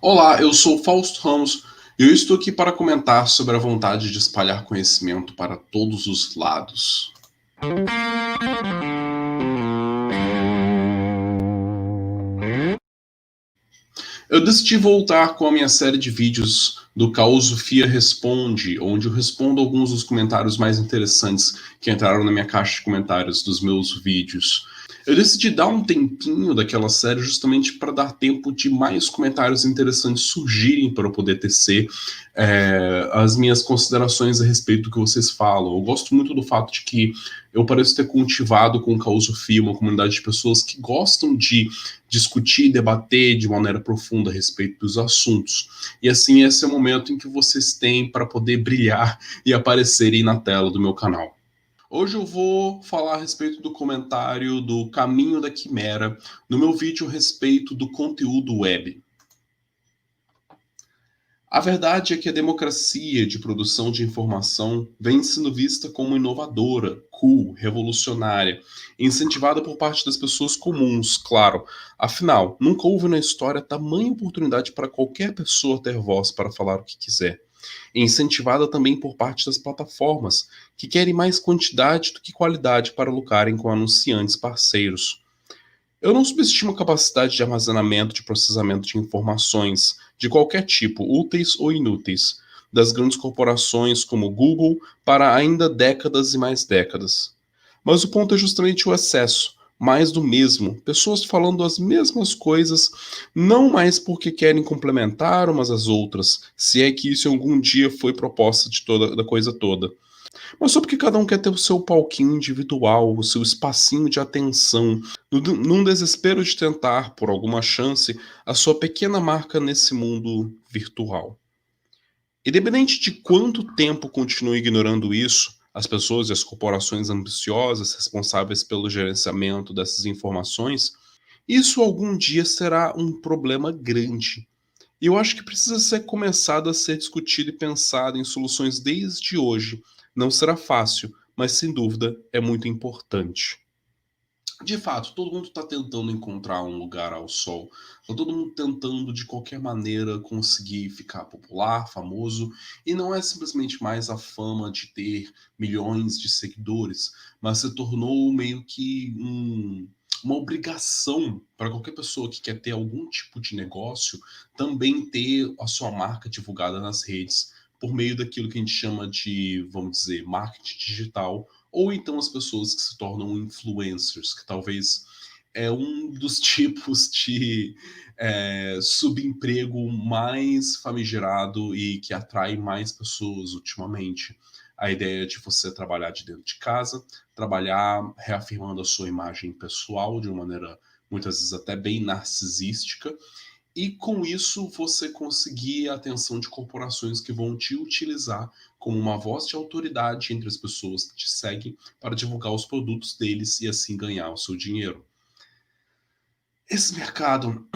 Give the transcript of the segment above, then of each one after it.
Olá, eu sou Fausto Ramos e eu estou aqui para comentar sobre a vontade de espalhar conhecimento para todos os lados. Eu decidi voltar com a minha série de vídeos do Caosofia Responde, onde eu respondo alguns dos comentários mais interessantes que entraram na minha caixa de comentários dos meus vídeos. Eu decidi dar um tempinho daquela série justamente para dar tempo de mais comentários interessantes surgirem para eu poder tecer as minhas considerações a respeito do que vocês falam. Eu gosto muito do fato de que eu pareço ter cultivado com o Caosofia uma comunidade de pessoas que gostam de discutir e debater de maneira profunda a respeito dos assuntos. E assim, esse é o momento em que vocês têm para poder brilhar e aparecerem na tela do meu canal. Hoje eu vou falar a respeito do comentário do Caminho da Quimera no meu vídeo a respeito do conteúdo web. A verdade é que a democracia de produção de informação vem sendo vista como inovadora, cool, revolucionária, incentivada por parte das pessoas comuns, claro. Afinal, nunca houve na história tamanha oportunidade para qualquer pessoa ter voz para falar o que quiser. E incentivada também por parte das plataformas, que querem mais quantidade do que qualidade para lucrarem com anunciantes parceiros. Eu não subestimo a capacidade de armazenamento de processamento de informações, de qualquer tipo, úteis ou inúteis, das grandes corporações como Google para ainda décadas e mais décadas. Mas o ponto é justamente o excesso, mais do mesmo, pessoas falando as mesmas coisas, não mais porque querem complementar umas às outras, se é que isso algum dia foi proposta de toda da coisa toda, mas só porque cada um quer ter o seu palquinho individual, o seu espacinho de atenção, num desespero de tentar, por alguma chance, a sua pequena marca nesse mundo virtual. Independente de quanto tempo continue ignorando isso, as pessoas e as corporações ambiciosas responsáveis pelo gerenciamento dessas informações, isso algum dia será um problema grande. E eu acho que precisa ser começado a ser discutido e pensado em soluções desde hoje. Não será fácil, mas sem dúvida é muito importante. De fato, todo mundo está tentando encontrar um lugar ao sol. Está todo mundo tentando, de qualquer maneira, conseguir ficar popular, famoso. E não é simplesmente mais a fama de ter milhões de seguidores, mas se tornou meio que uma obrigação para qualquer pessoa que quer ter algum tipo de negócio também ter a sua marca divulgada nas redes por meio daquilo que a gente chama de, vamos dizer, marketing digital, ou então as pessoas que se tornam influencers, que talvez é um dos tipos de subemprego mais famigerado e que atrai mais pessoas ultimamente. A ideia de você trabalhar de dentro de casa, trabalhar reafirmando a sua imagem pessoal de uma maneira muitas vezes até bem narcisística, e com isso você conseguir a atenção de corporações que vão te utilizar como uma voz de autoridade entre as pessoas que te seguem para divulgar os produtos deles e assim ganhar o seu dinheiro. Esse mercado,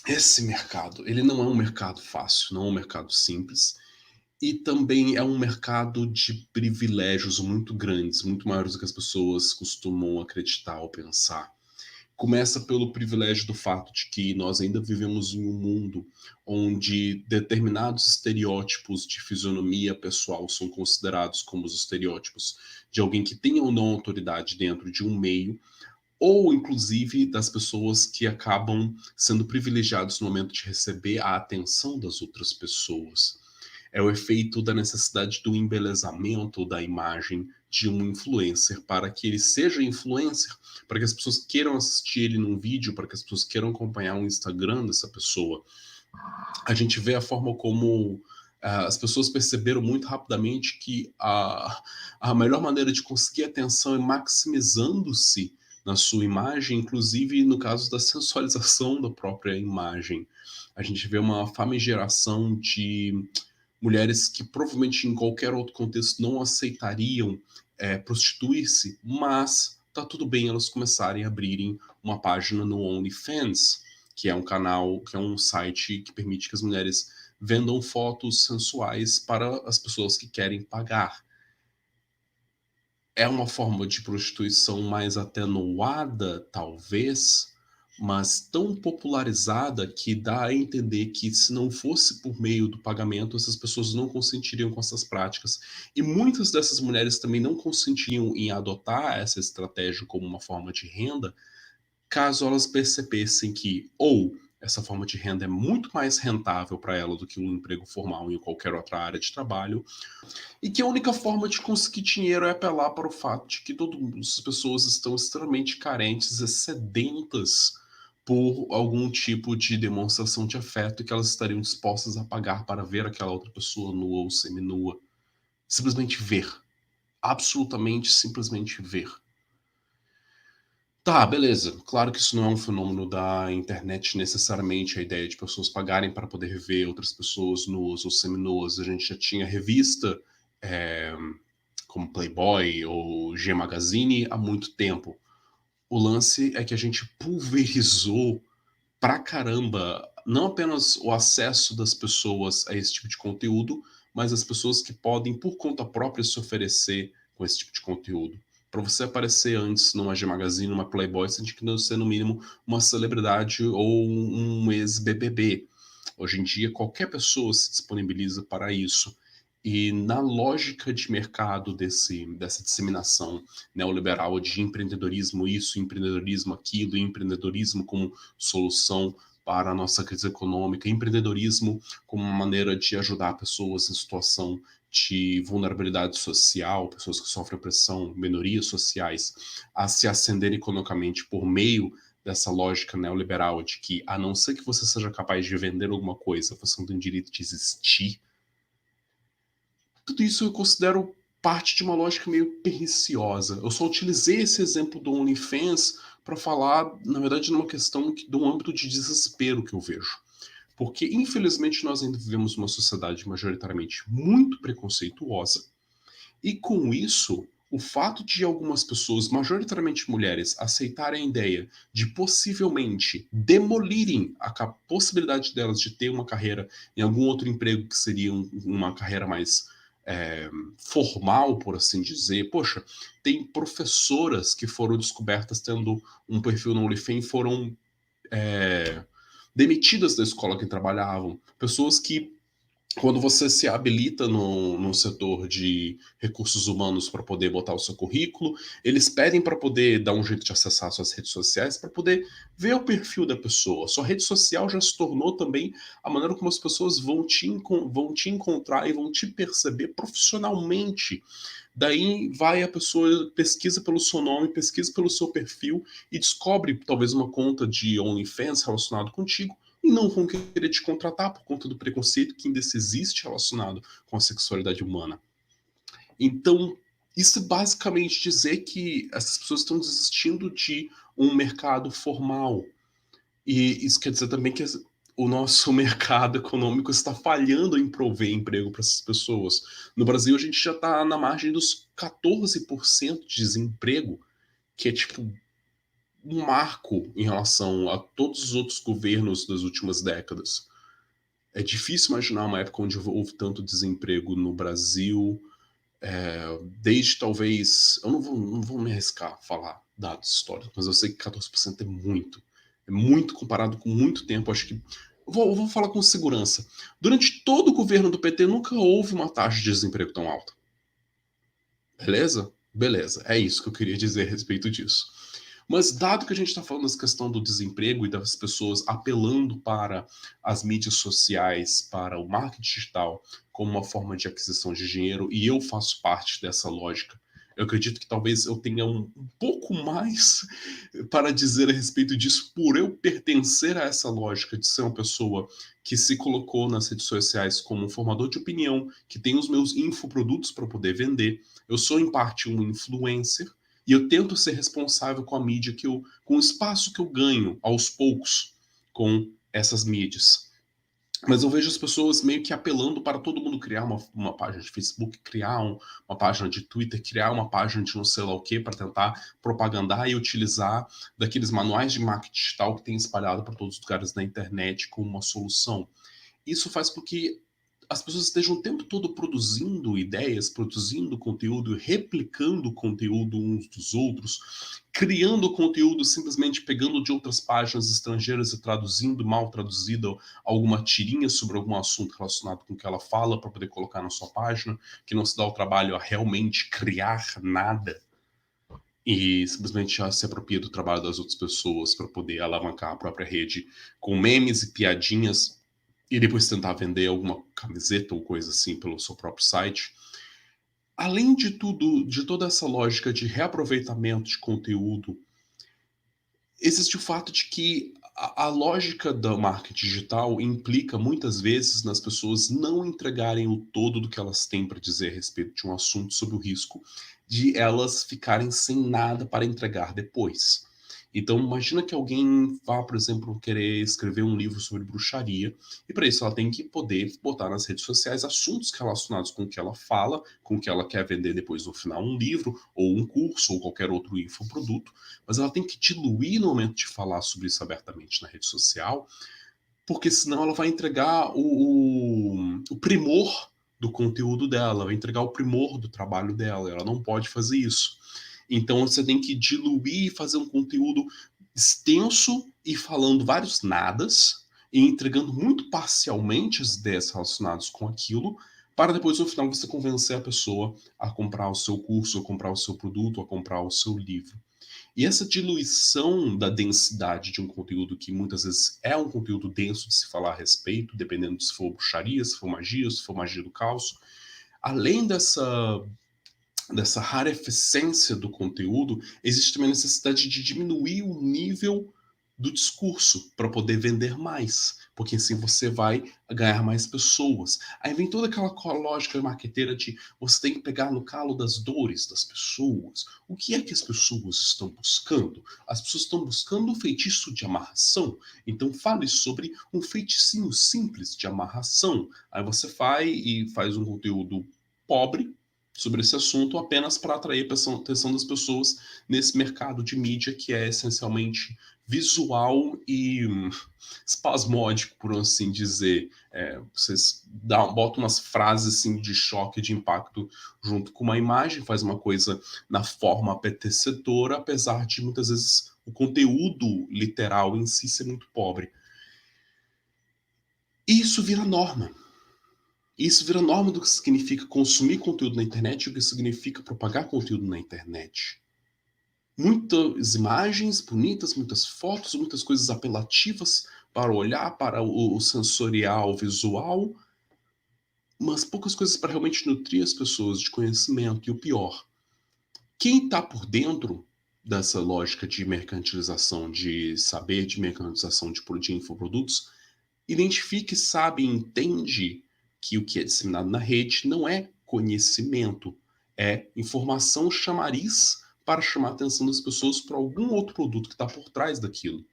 esse mercado, ele não é um mercado fácil, não é um mercado simples e também é um mercado de privilégios muito grandes, muito maiores do que as pessoas costumam acreditar ou pensar. Começa pelo privilégio do fato de que nós ainda vivemos em um mundo onde determinados estereótipos de fisionomia pessoal são considerados como os estereótipos de alguém que tenha ou não autoridade dentro de um meio, ou inclusive das pessoas que acabam sendo privilegiados no momento de receber a atenção das outras pessoas. É o efeito da necessidade do embelezamento da imagem de um influencer para que ele seja influencer, para que as pessoas queiram assistir ele num vídeo, para que as pessoas queiram acompanhar o Instagram dessa pessoa. A gente vê a forma como as pessoas perceberam muito rapidamente que a melhor maneira de conseguir atenção é maximizando-se na sua imagem, inclusive no caso da sensualização da própria imagem. A gente vê uma famigeração de mulheres que provavelmente em qualquer outro contexto não aceitariam prostituir-se, mas tá tudo bem elas começarem a abrirem uma página no OnlyFans, que é um canal, que é um site que permite que as mulheres vendam fotos sensuais para as pessoas que querem pagar. É uma forma de prostituição mais atenuada, talvez, mas tão popularizada que dá a entender que se não fosse por meio do pagamento, essas pessoas não consentiriam com essas práticas. E muitas dessas mulheres também não consentiriam em adotar essa estratégia como uma forma de renda, caso elas percebessem que ou essa forma de renda é muito mais rentável para ela do que um emprego formal em qualquer outra área de trabalho, e que a única forma de conseguir dinheiro é apelar para o fato de que todas as pessoas estão extremamente carentes e sedentas por algum tipo de demonstração de afeto que elas estariam dispostas a pagar para ver aquela outra pessoa nua ou seminua. Simplesmente ver. Absolutamente simplesmente ver. Tá, beleza. Claro que isso não é um fenômeno da internet necessariamente, a ideia de pessoas pagarem para poder ver outras pessoas nuas ou seminuas. A gente já tinha revista é, como Playboy ou G Magazine há muito tempo. O lance é que a gente pulverizou pra caramba não apenas o acesso das pessoas a esse tipo de conteúdo, mas as pessoas que podem, por conta própria, se oferecer com esse tipo de conteúdo. Para você aparecer antes numa G Magazine, numa Playboy, você tinha que ser, no mínimo, uma celebridade ou um ex-BBB. Hoje em dia, qualquer pessoa se disponibiliza para isso. E na lógica de mercado dessa disseminação neoliberal de empreendedorismo isso, empreendedorismo aquilo, empreendedorismo como solução para a nossa crise econômica, empreendedorismo como uma maneira de ajudar pessoas em situação de vulnerabilidade social, pessoas que sofrem opressão, minorias sociais, a se ascender economicamente por meio dessa lógica neoliberal de que, a não ser que você seja capaz de vender alguma coisa, você não tem direito de existir. Tudo isso eu considero parte de uma lógica meio perniciosa. Eu só utilizei esse exemplo do OnlyFans para falar, na verdade, numa questão de um âmbito de desespero que eu vejo. Porque, infelizmente, nós ainda vivemos uma sociedade majoritariamente muito preconceituosa, e com isso, o fato de algumas pessoas, majoritariamente mulheres, aceitarem a ideia de possivelmente demolirem a possibilidade delas de ter uma carreira em algum outro emprego que seria uma carreira mais formal, por assim dizer. Poxa, tem professoras que foram descobertas tendo um perfil no OnlyFans e foram é, demitidas da escola que trabalhavam. Pessoas que quando você se habilita no setor de recursos humanos para poder botar o seu currículo, eles pedem para poder dar um jeito de acessar suas redes sociais para poder ver o perfil da pessoa. Sua rede social já se tornou também a maneira como as pessoas vão te encontrar e vão te perceber profissionalmente. Daí vai a pessoa, pesquisa pelo seu nome, pesquisa pelo seu perfil e descobre talvez uma conta de OnlyFans relacionado contigo e não vão querer te contratar por conta do preconceito que ainda existe relacionado com a sexualidade humana. Então, isso é basicamente dizer que essas pessoas estão desistindo de um mercado formal. E isso quer dizer também que o nosso mercado econômico está falhando em prover emprego para essas pessoas. No Brasil, a gente já está na margem dos 14% de desemprego, que é tipo um marco em relação a todos os outros governos das últimas décadas. É difícil imaginar uma época onde houve tanto desemprego no Brasil, desde talvez. Eu não vou me arriscar a falar dados históricos, mas eu sei que 14% é muito. É muito comparado com muito tempo. Acho que. Eu vou falar com segurança. Durante todo o governo do PT nunca houve uma taxa de desemprego tão alta. Beleza? Beleza. É isso que eu queria dizer a respeito disso. Mas dado que a gente está falando dessa questão do desemprego e das pessoas apelando para as mídias sociais, para o marketing digital como uma forma de aquisição de dinheiro, e eu faço parte dessa lógica, eu acredito que talvez eu tenha um pouco mais para dizer a respeito disso por eu pertencer a essa lógica de ser uma pessoa que se colocou nas redes sociais como um formador de opinião, que tem os meus infoprodutos para poder vender. Eu sou, em parte, um influencer, e eu tento ser responsável com a mídia com o espaço que eu ganho aos poucos com essas mídias. Mas eu vejo as pessoas meio que apelando para todo mundo criar uma página de Facebook, criar uma página de Twitter, criar uma página de não sei lá o que para tentar propagandar e utilizar daqueles manuais de marketing digital que tem espalhado para todos os lugares na internet como uma solução. Isso faz com que as pessoas estejam o tempo todo produzindo ideias, produzindo conteúdo, replicando conteúdo uns dos outros, criando conteúdo simplesmente pegando de outras páginas estrangeiras e traduzindo mal traduzido alguma tirinha sobre algum assunto relacionado com o que ela fala para poder colocar na sua página, que não se dá o trabalho a realmente criar nada e simplesmente já se apropria do trabalho das outras pessoas para poder alavancar a própria rede com memes e piadinhas e depois tentar vender alguma camiseta ou coisa assim pelo seu próprio site. Além de tudo, de toda essa lógica de reaproveitamento de conteúdo, existe o fato de que a lógica do marketing digital implica muitas vezes nas pessoas não entregarem o todo do que elas têm para dizer a respeito de um assunto, sob o risco de elas ficarem sem nada para entregar depois. Então, imagina que alguém vá, por exemplo, querer escrever um livro sobre bruxaria, e para isso ela tem que poder botar nas redes sociais assuntos relacionados com o que ela fala, com o que ela quer vender depois no final, um livro, ou um curso, ou qualquer outro infoproduto, mas ela tem que diluir no momento de falar sobre isso abertamente na rede social, porque senão ela vai entregar o primor do conteúdo dela, vai entregar o primor do trabalho dela, ela não pode fazer isso. Então você tem que diluir e fazer um conteúdo extenso e falando vários nadas e entregando muito parcialmente as ideias relacionadas com aquilo, para depois no final você convencer a pessoa a comprar o seu curso, a comprar o seu produto, a comprar o seu livro. E essa diluição da densidade de um conteúdo que muitas vezes é um conteúdo denso de se falar a respeito, dependendo de se for bruxaria, se for magia do caos, além dessa rareficência do conteúdo, existe também a necessidade de diminuir o nível do discurso para poder vender mais, porque assim você vai ganhar mais pessoas. Aí vem toda aquela lógica marqueteira de você tem que pegar no calo das dores das pessoas. O que é que as pessoas estão buscando? As pessoas estão buscando um feitiço de amarração. Então fale sobre um feiticinho simples de amarração. Aí você vai e faz um conteúdo pobre sobre esse assunto apenas para atrair a atenção das pessoas nesse mercado de mídia que é essencialmente visual e espasmódico, por assim dizer. Vocês botam umas frases assim, de choque, de impacto junto com uma imagem, faz uma coisa na forma apetecedora, apesar de muitas vezes o conteúdo literal em si ser muito pobre. E isso vira norma. Isso vira norma do que significa consumir conteúdo na internet e o que significa propagar conteúdo na internet. Muitas imagens bonitas, muitas fotos, muitas coisas apelativas para olhar, para o sensorial visual, mas poucas coisas para realmente nutrir as pessoas de conhecimento. E o pior, quem está por dentro dessa lógica de mercantilização de saber, de mercantilização de infoprodutos, identifica, sabe e entende que o que é disseminado na rede não é conhecimento, é informação chamariz para chamar a atenção das pessoas para algum outro produto que está por trás daquilo.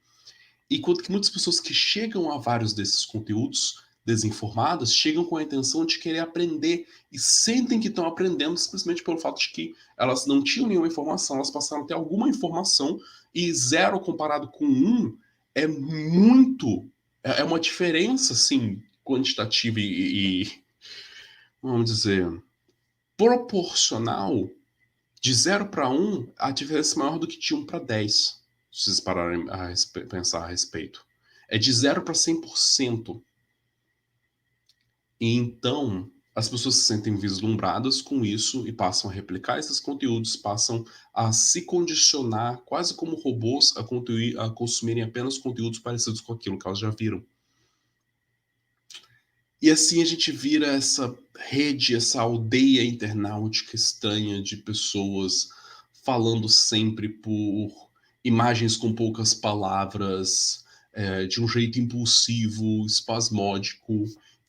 Enquanto que muitas pessoas que chegam a vários desses conteúdos desinformadas chegam com a intenção de querer aprender e sentem que estão aprendendo simplesmente pelo fato de que elas não tinham nenhuma informação, elas passaram a ter alguma informação e zero comparado com um é muito. É uma diferença, assim, quantitativa vamos dizer, proporcional. De 0 para 1, a diferença é maior do que de 1 para 10, se vocês pararem a pensar a respeito. É de 0 para 100%. E então, as pessoas se sentem vislumbradas com isso e passam a replicar esses conteúdos, passam a se condicionar, quase como robôs, a consumirem apenas conteúdos parecidos com aquilo que elas já viram. E assim a gente vira essa rede, essa aldeia internautica estranha de pessoas falando sempre por imagens com poucas palavras, de um jeito impulsivo, espasmódico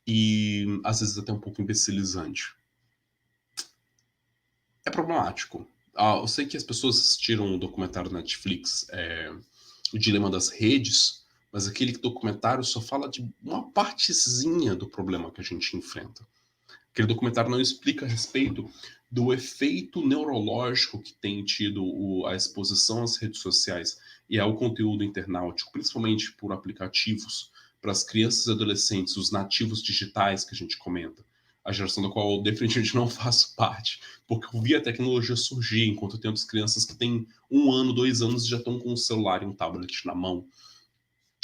e às vezes até um pouco imbecilizante. É problemático. Eu sei que as pessoas assistiram o documentário da Netflix, O Dilema das Redes, mas aquele documentário só fala de uma partezinha do problema que a gente enfrenta. Aquele documentário não explica a respeito do efeito neurológico que tem tido a exposição às redes sociais e ao conteúdo internautico, principalmente por aplicativos, para as crianças e adolescentes, os nativos digitais que a gente comenta, a geração da qual eu definitivamente não faço parte, porque eu vi a tecnologia surgir, enquanto eu tenho as crianças que têm 1 ano, 2 anos e já estão com um celular e um tablet na mão.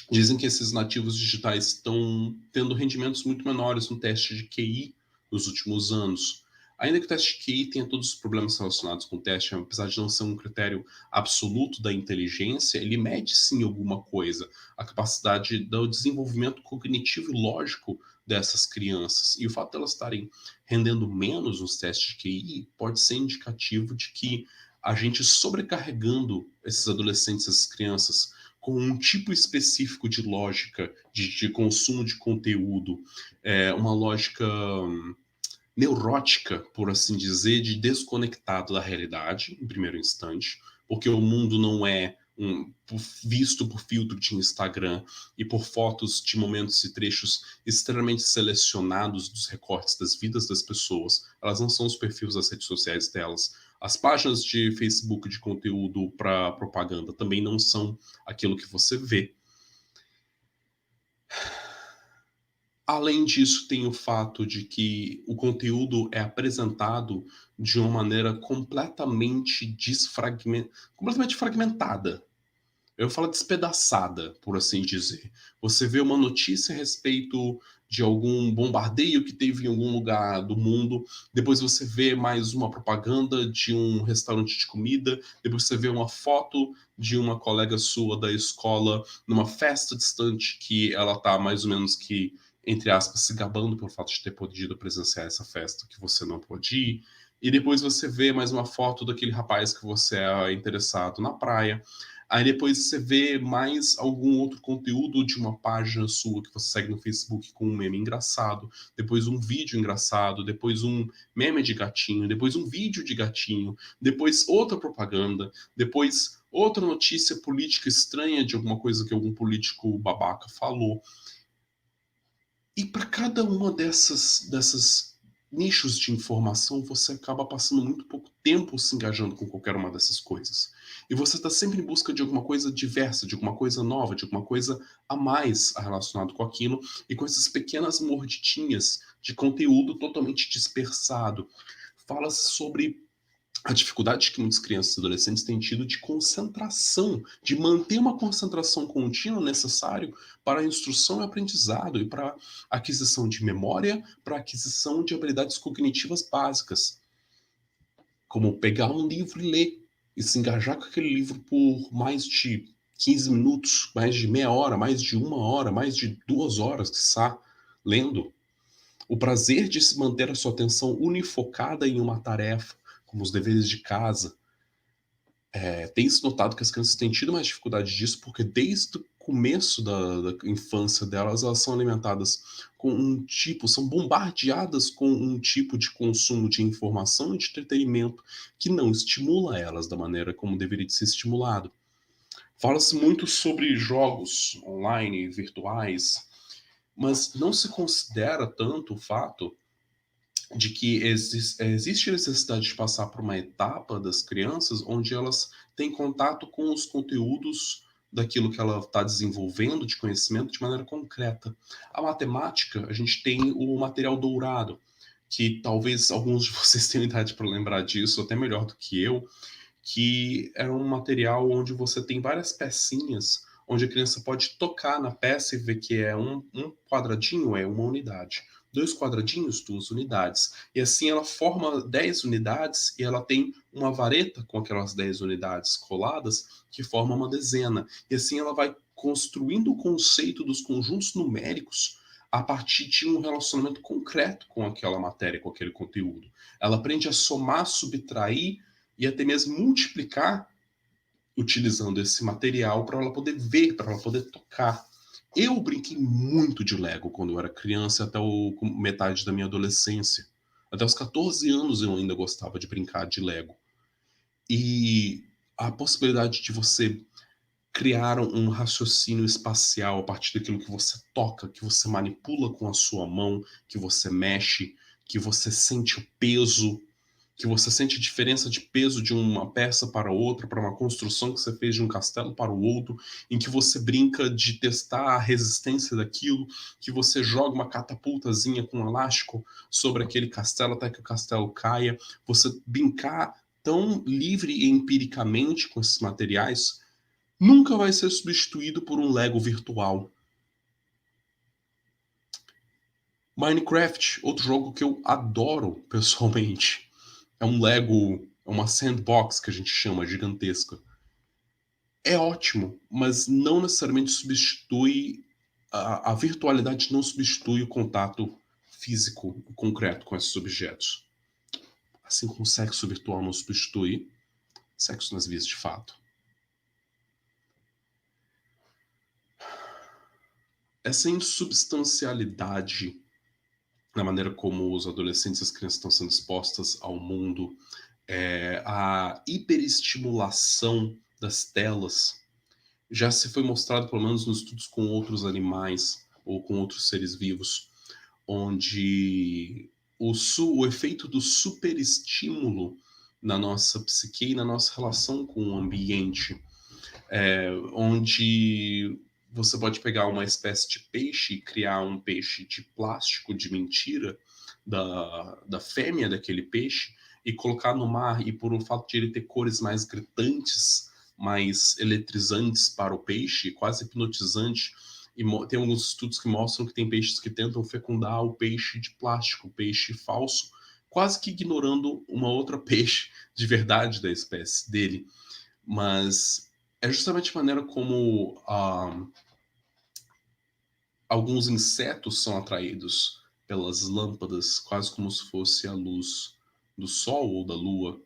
Dizem que esses nativos digitais estão tendo rendimentos muito menores no teste de QI nos últimos anos. Ainda que o teste de QI tenha todos os problemas relacionados com o teste, apesar de não ser um critério absoluto da inteligência, ele mede sim alguma coisa, a capacidade do desenvolvimento cognitivo e lógico dessas crianças. E o fato de elas estarem rendendo menos nos testes de QI pode ser indicativo de que a gente sobrecarregando esses adolescentes, essas crianças, com um tipo específico de lógica de consumo de conteúdo, uma lógica neurótica, por assim dizer, de desconectado da realidade, em primeiro instante, porque o mundo não é visto por filtro de Instagram e por fotos de momentos e trechos extremamente selecionados dos recortes das vidas das pessoas. Elas não são os perfis das redes sociais delas. As páginas de Facebook de conteúdo para propaganda também não são aquilo que você vê. Além disso, tem o fato de que o conteúdo é apresentado de uma maneira completamente fragmentada. Eu falo despedaçada, por assim dizer. Você vê uma notícia a respeito de algum bombardeio que teve em algum lugar do mundo, depois você vê mais uma propaganda de um restaurante de comida, depois você vê uma foto de uma colega sua da escola numa festa distante que ela tá mais ou menos que, entre aspas, se gabando pelo fato de ter podido presenciar essa festa que você não pôde ir, e depois você vê mais uma foto daquele rapaz que você é interessado na praia. Aí depois você vê mais algum outro conteúdo de uma página sua que você segue no Facebook com um meme engraçado, depois um vídeo engraçado, depois um meme de gatinho, depois um vídeo de gatinho, depois outra propaganda, depois outra notícia política estranha de alguma coisa que algum político babaca falou. E para cada uma dessas nichos de informação, você acaba passando muito pouco tempo se engajando com qualquer uma dessas coisas. E você está sempre em busca de alguma coisa diversa, de alguma coisa nova, de alguma coisa a mais relacionado com aquilo, e com essas pequenas mordidinhas de conteúdo totalmente dispersado. Fala-se sobre a dificuldade que muitas crianças e adolescentes têm tido de concentração, de manter uma concentração contínua necessário para a instrução e aprendizado e para a aquisição de memória, para a aquisição de habilidades cognitivas básicas, como pegar um livro e ler e se engajar com aquele livro por mais de 15 minutos, mais de meia hora, mais de 1 hora, mais de 2 horas, quiçá, lendo. O prazer de se manter a sua atenção unifocada em uma tarefa, como os deveres de casa. Tem-se notado que as crianças têm tido mais dificuldade disso, porque desde o começo da infância delas, elas são alimentadas com são bombardeadas com um tipo de consumo de informação e de entretenimento que não estimula elas da maneira como deveria ser estimulado. Fala-se muito sobre jogos online, virtuais, mas não se considera tanto o fato de que existe necessidade de passar por uma etapa das crianças onde elas têm contato com os conteúdos daquilo que ela está desenvolvendo de conhecimento de maneira concreta. A matemática, a gente tem o material dourado, que talvez alguns de vocês tenham idade para lembrar disso, até melhor do que eu, que é um material onde você tem várias pecinhas, onde a criança pode tocar na peça e ver que é um quadradinho, é uma unidade. 2 quadradinhos, 2 unidades. E assim ela forma 10 unidades e ela tem uma vareta com aquelas 10 unidades coladas que forma uma dezena. E assim ela vai construindo o conceito dos conjuntos numéricos a partir de um relacionamento concreto com aquela matéria, com aquele conteúdo. Ela aprende a somar, subtrair e até mesmo multiplicar utilizando esse material para ela poder ver, para ela poder tocar. Eu brinquei muito de Lego quando eu era criança, até metade da minha adolescência. Até os 14 anos eu ainda gostava de brincar de Lego. E a possibilidade de você criar um raciocínio espacial a partir daquilo que você toca, que você manipula com a sua mão, que você mexe, que você sente o peso, que você sente diferença de peso de uma peça para outra, para uma construção que você fez de um castelo para o outro, em que você brinca de testar a resistência daquilo, que você joga uma catapultazinha com um elástico sobre aquele castelo até que o castelo caia. Você brincar tão livre e empiricamente com esses materiais nunca vai ser substituído por um Lego virtual. Minecraft, outro jogo que eu adoro pessoalmente. É um Lego, é uma sandbox que a gente chama, gigantesca. É ótimo, mas não necessariamente substitui. A virtualidade não substitui o contato físico, concreto com esses objetos. Assim como o sexo virtual não substitui sexo nas vias de fato. Essa insubstancialidade na maneira como os adolescentes e as crianças estão sendo expostas ao mundo, a hiperestimulação das telas já se foi mostrado, pelo menos nos estudos com outros animais ou com outros seres vivos, onde o efeito do superestímulo na nossa psique e na nossa relação com o ambiente, onde você pode pegar uma espécie de peixe e criar um peixe de plástico de mentira da fêmea daquele peixe e colocar no mar, e por o fato de ele ter cores mais gritantes, mais eletrizantes para o peixe, quase hipnotizante, e tem alguns estudos que mostram que tem peixes que tentam fecundar o peixe de plástico, o peixe falso, quase que ignorando uma outra peixe de verdade da espécie dele. Mas é justamente a maneira como alguns insetos são atraídos pelas lâmpadas, quase como se fosse a luz do sol ou da lua.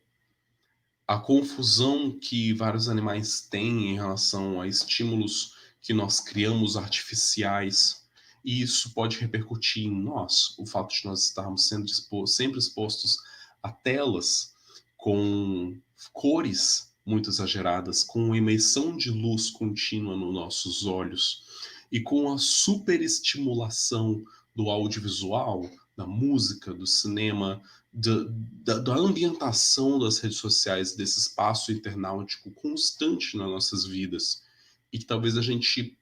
A confusão que vários animais têm em relação a estímulos que nós criamos artificiais, e isso pode repercutir em nós. O fato de nós estarmos sendo sempre expostos a telas com cores muito exageradas, com emissão de luz contínua nos nossos olhos e com a superestimulação do audiovisual, da música, do cinema, da ambientação das redes sociais, desse espaço internautico constante nas nossas vidas, e que talvez a gente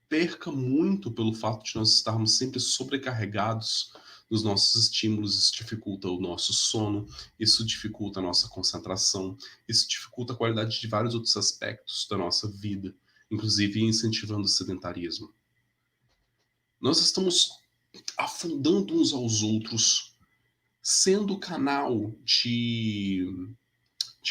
perca muito pelo fato de nós estarmos sempre sobrecarregados dos nossos estímulos. Isso dificulta o nosso sono, isso dificulta a nossa concentração, isso dificulta a qualidade de vários outros aspectos da nossa vida, inclusive incentivando o sedentarismo. Nós estamos afundando uns aos outros, sendo canal de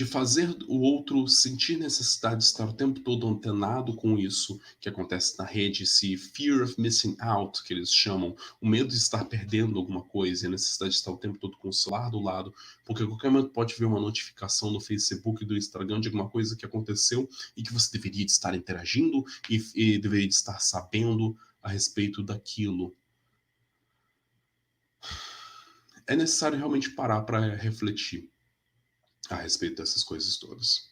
fazer o outro sentir necessidade de estar o tempo todo antenado com isso que acontece na rede, esse fear of missing out, que eles chamam, o medo de estar perdendo alguma coisa, e a necessidade de estar o tempo todo com o celular do lado, porque a qualquer momento pode ver uma notificação no Facebook, do Instagram, de alguma coisa que aconteceu e que você deveria estar interagindo e deveria estar sabendo a respeito daquilo. É necessário realmente parar para refletir a respeito dessas coisas todas.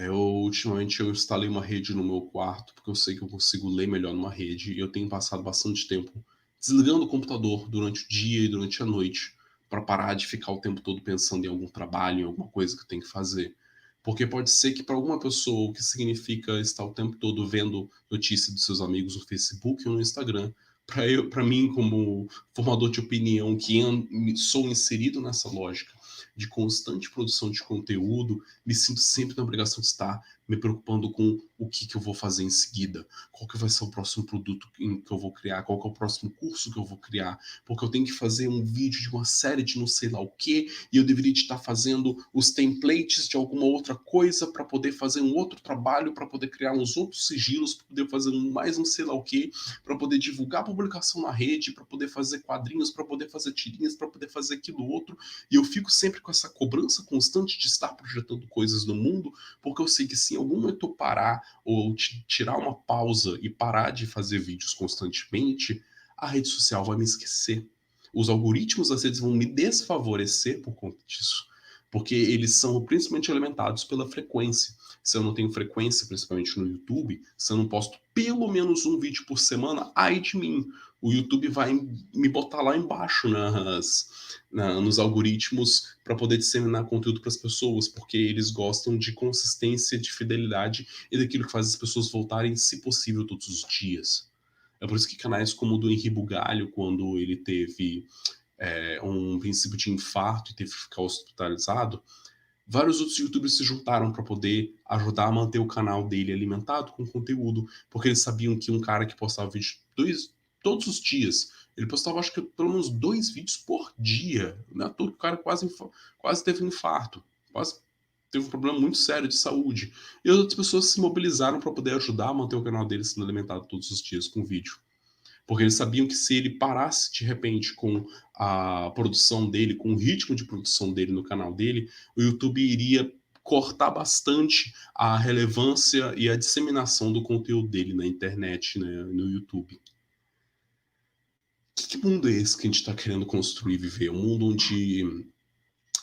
Ultimamente eu instalei uma rede no meu quarto, porque eu sei que eu consigo ler melhor numa rede, e eu tenho passado bastante tempo desligando o computador durante o dia e durante a noite, para parar de ficar o tempo todo pensando em algum trabalho, em alguma coisa que eu tenho que fazer. Porque pode ser que para alguma pessoa o que significa estar o tempo todo vendo notícias dos seus amigos no Facebook ou no Instagram, para mim, como formador de opinião, que sou inserido nessa lógica de constante produção de conteúdo, me sinto sempre na obrigação de estar me preocupando com o que eu vou fazer em seguida, qual que vai ser o próximo produto que eu vou criar, qual que é o próximo curso que eu vou criar, porque eu tenho que fazer um vídeo de uma série de não sei lá o que, e eu deveria estar fazendo os templates de alguma outra coisa para poder fazer um outro trabalho, para poder criar uns outros sigilos, para poder fazer mais não sei lá o que, para poder divulgar a publicação na rede, para poder fazer quadrinhos, para poder fazer tirinhas, para poder fazer aquilo outro, e eu fico sempre com essa cobrança constante de estar projetando coisas no mundo, porque eu sei que se em algum momento eu parar ou tirar uma pausa e parar de fazer vídeos constantemente, a rede social vai me esquecer. Os algoritmos das redes vão me desfavorecer por conta disso. porque eles são principalmente alimentados pela frequência. Se eu não tenho frequência, principalmente no YouTube, se eu não posto pelo menos um vídeo por semana, ai de mim. O YouTube vai me botar lá embaixo nos algoritmos para poder disseminar conteúdo para as pessoas, porque eles gostam de consistência, de fidelidade e daquilo que faz as pessoas voltarem, se possível, todos os dias. É por isso que canais como o do Henri Bugalho, quando ele teve um princípio de infarto e teve que ficar hospitalizado, vários outros youtubers se juntaram para poder ajudar a manter o canal dele alimentado com conteúdo, porque eles sabiam que um cara que postava vídeo todos os dias, ele postava acho que pelo menos 2 vídeos por dia, né? Todo o cara quase teve um infarto, quase teve um problema muito sério de saúde. E as outras pessoas se mobilizaram para poder ajudar a manter o canal dele sendo alimentado todos os dias com vídeo. Porque eles sabiam que se ele parasse de repente com a produção dele, com o ritmo de produção dele no canal dele, o YouTube iria cortar bastante a relevância e a disseminação do conteúdo dele na internet, né, no YouTube. Que mundo é esse que a gente está querendo construir e viver? Um mundo onde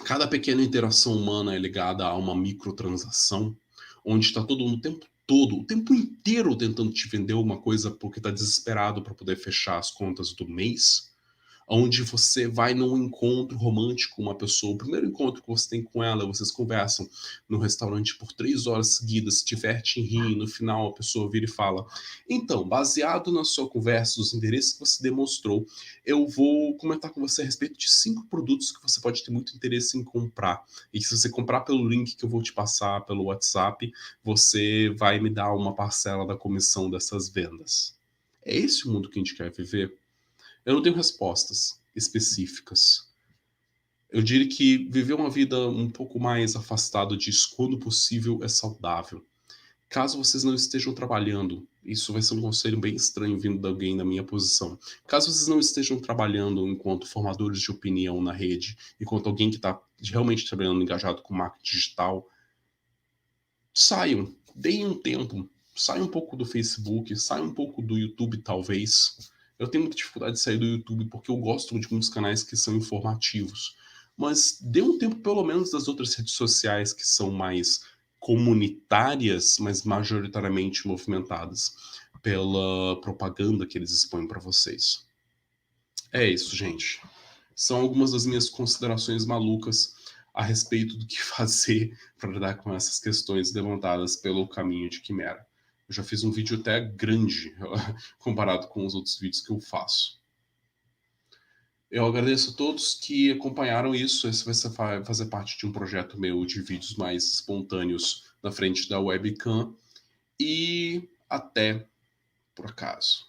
cada pequena interação humana é ligada a uma microtransação, onde está todo mundo o tempo inteiro tentando te vender uma coisa porque está desesperado para poder fechar as contas do mês, onde você vai num encontro romântico com uma pessoa, o primeiro encontro que você tem com ela, vocês conversam no restaurante por 3 horas seguidas, se diverte em rir, no final a pessoa vira e fala: então, baseado na sua conversa, os interesses que você demonstrou, eu vou comentar com você a respeito de 5 produtos que você pode ter muito interesse em comprar. E se você comprar pelo link que eu vou te passar pelo WhatsApp, você vai me dar uma parcela da comissão dessas vendas. É esse o mundo que a gente quer viver? Eu não tenho respostas específicas. Eu diria que viver uma vida um pouco mais afastado disso, quando possível, é saudável. Caso vocês não estejam trabalhando, isso vai ser um conselho bem estranho vindo de alguém na minha posição. Caso vocês não estejam trabalhando enquanto formadores de opinião na rede, enquanto alguém que está realmente trabalhando engajado com marketing digital, saiam, deem um tempo, saiam um pouco do Facebook, saiam um pouco do YouTube, talvez. Eu tenho muita dificuldade de sair do YouTube porque eu gosto de muitos canais que são informativos. Mas dê um tempo, pelo menos, das outras redes sociais que são mais comunitárias, mas majoritariamente movimentadas pela propaganda que eles expõem para vocês. É isso, gente. São algumas das minhas considerações malucas a respeito do que fazer para lidar com essas questões levantadas pelo caminho de Quimera. Eu já fiz um vídeo até grande comparado com os outros vídeos que eu faço. Eu agradeço a todos que acompanharam isso. Esse vai fazer parte de um projeto meu de vídeos mais espontâneos na frente da webcam. E até por acaso.